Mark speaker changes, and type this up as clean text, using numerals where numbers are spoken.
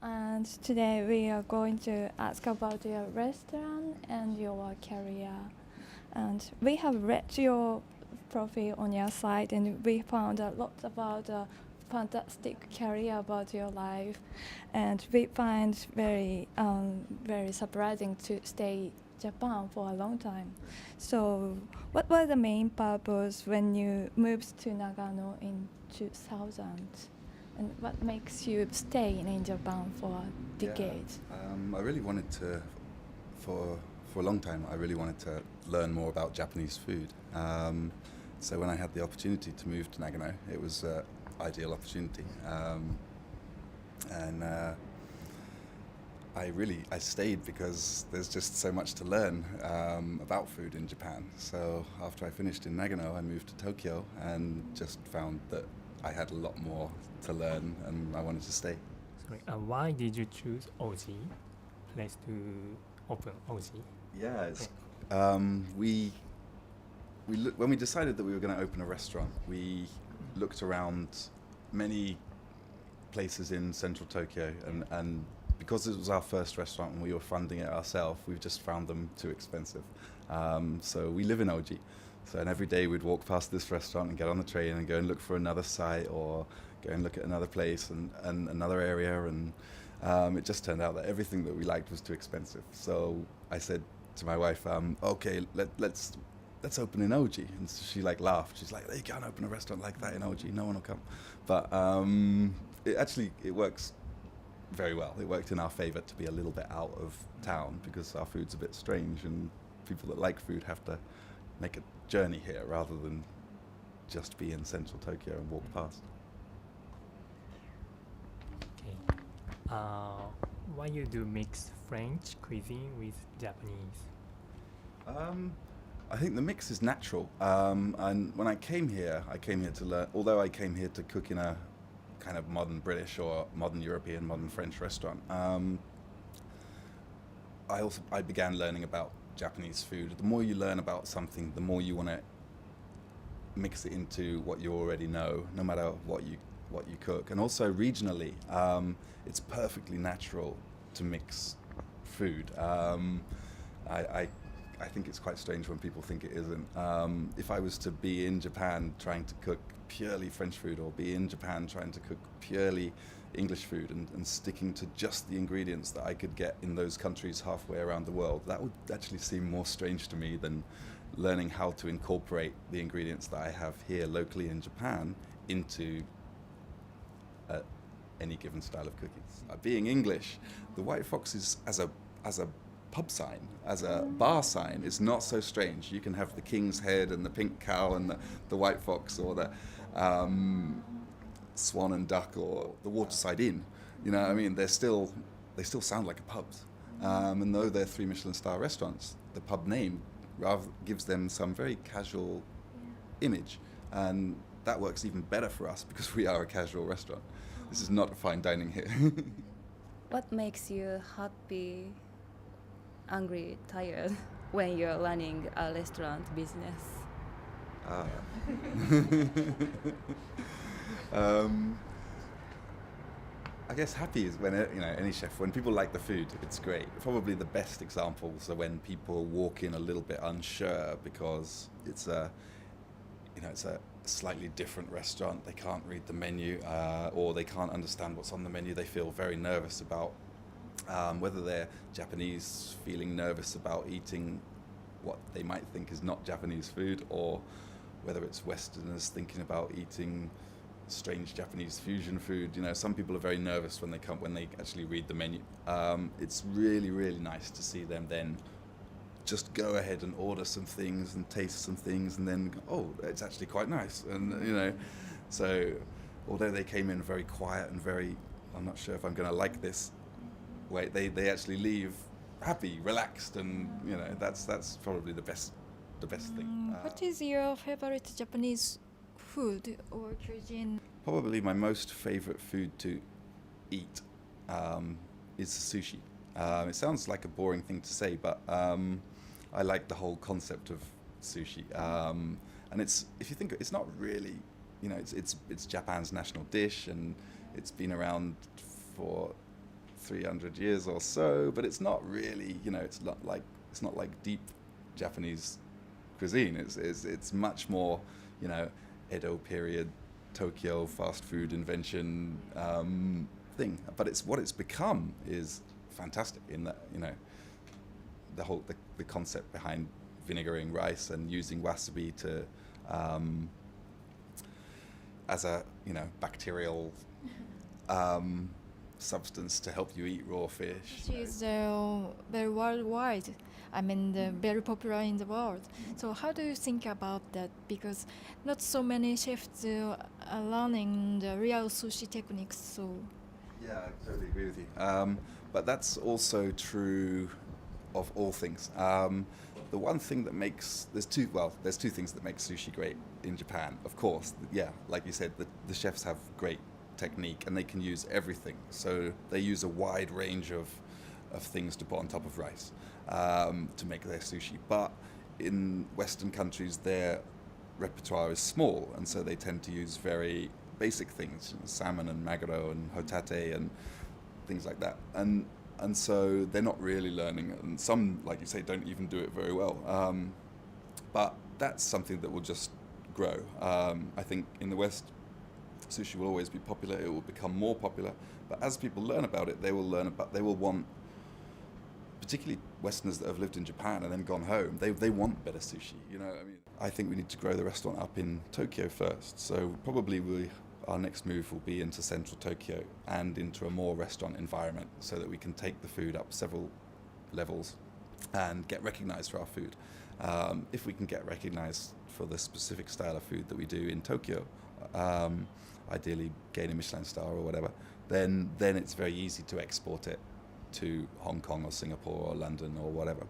Speaker 1: And today we are going to ask about your restaurant and your career. And we have read your profile on your site, and we found a lot about a fantastic career about your life, and we find very surprising to stay Japan for a long time. So, what was the main purpose when you moved to Nagano in 2000? And what makes you stay in Japan for decades?
Speaker 2: I really wanted to, for a long time, I really wanted to learn more about Japanese food. So when I had the opportunity to move to Nagano, it was an ideal opportunity. And I stayed because there's just so much to learn about food in Japan. So after I finished in Nagano, I moved to Tokyo and just found that I had a lot more to learn, and I wanted to stay.
Speaker 3: Sorry, why did you choose Ouji place to open Ouji?
Speaker 2: Yeah, when we decided that we were going to open a restaurant, we looked around many places in central Tokyo, and because it was our first restaurant and we were funding it ourselves, we've just found them too expensive. So we live in Ouji. So and every day we'd walk past this restaurant and get on the train and go and look for another site or go and look at another place and another area, and it just turned out that everything that we liked was too expensive. So I said to my wife, okay, let's open in Ouji. And so she laughed. She's like, you can't open a restaurant like that in Ouji, no one will come. But it works very well. It worked in our favor to be a little bit out of town because our food's a bit strange and people that like food have to make a journey here rather than just be in central Tokyo and walk past.
Speaker 3: Okay. Why you do mix French cuisine with Japanese?
Speaker 2: I think the mix is natural. And when I came here to learn, although I came here to cook in a kind of modern British or modern European, modern French restaurant, I began learning about Japanese food. The more you learn about something, the more you want to mix it into what you already know, no matter what you cook. And also regionally, it's perfectly natural to mix food. I think it's quite strange when people think it isn't. If I was to be in Japan trying to cook purely French food, or be in Japan trying to cook purely English food and sticking to just the ingredients that I could get in those countries halfway around the world, that would actually seem more strange to me than learning how to incorporate the ingredients that I have here locally in Japan into any given style of cooking. Being English, the white fox is as a pub sign, as a bar sign, is not so strange. You can have the king's head and the pink cow and the white fox, or the swan and duck, or the waterside inn. You know, I mean, they still sound like a pub. And though they're 3 Michelin star restaurants, the pub name rather gives them some very casual image, and that works even better for us because we are a casual restaurant. This is not fine dining here.
Speaker 4: What makes you happy, angry, tired when you're running a restaurant business?
Speaker 2: I guess happy is when any chef, when people like the food, it's great. Probably the best examples are when people walk in a little bit unsure because it's a slightly different restaurant. They can't read the menu, or they can't understand what's on the menu. They feel very nervous about whether they're Japanese, feeling nervous about eating what they might think is not Japanese food, or whether it's Westerners thinking about eating strange Japanese fusion food. You know, some people are very nervous when they actually read the menu. It's really, really nice to see them then just go ahead and order some things and taste some things, and then oh, it's actually quite nice. And so although they came in very quiet and very, I'm not sure if I'm going to like this, they actually leave happy, relaxed, and that's probably the best thing.
Speaker 1: What is your favorite Japanese food or cuisine?
Speaker 2: Probably my most favorite food to eat is sushi. It sounds like a boring thing to say, but I like the whole concept of sushi. And if you think, it's not really, it's Japan's national dish, and it's been around for 300 years or so, but it's not really, you know, it's not like deep Japanese cuisine. It's much more, you know, Edo period Tokyo fast food invention thing. But it's what it's become is fantastic in that, you know, the concept behind vinegaring rice and using wasabi to as a, you know, bacterial substance to help you eat raw fish.
Speaker 5: She is very worldwide. I mean, very popular in the world. So how do you think about that? Because not so many chefs are learning the real sushi techniques. So
Speaker 2: Yeah, I totally agree with you. But that's also true of all things. The one thing that makes there's two things that make sushi great in Japan. Of course, yeah, like you said, the chefs have great technique and they can use everything. So they use a wide range of things to put on top of rice to make their sushi. But in Western countries, their repertoire is small, and so they tend to use very basic things, you know, salmon and maguro and hotate and things like that. And so they're not really learning, and some, like you say, don't even do it very well. But that's something that will just grow. I think in the West, sushi will always be popular. It will become more popular. But as people learn about it, they will want, particularly Westerners that have lived in Japan and then gone home, they want better sushi. You know, I mean, I think we need to grow the restaurant up in Tokyo first. So probably our next move will be into central Tokyo and into a more restaurant environment so that we can take the food up several levels and get recognized for our food. If we can get recognized for the specific style of food that we do in Tokyo, ideally gain a Michelin star or whatever, then it's very easy to export it to Hong Kong or Singapore or London or whatever.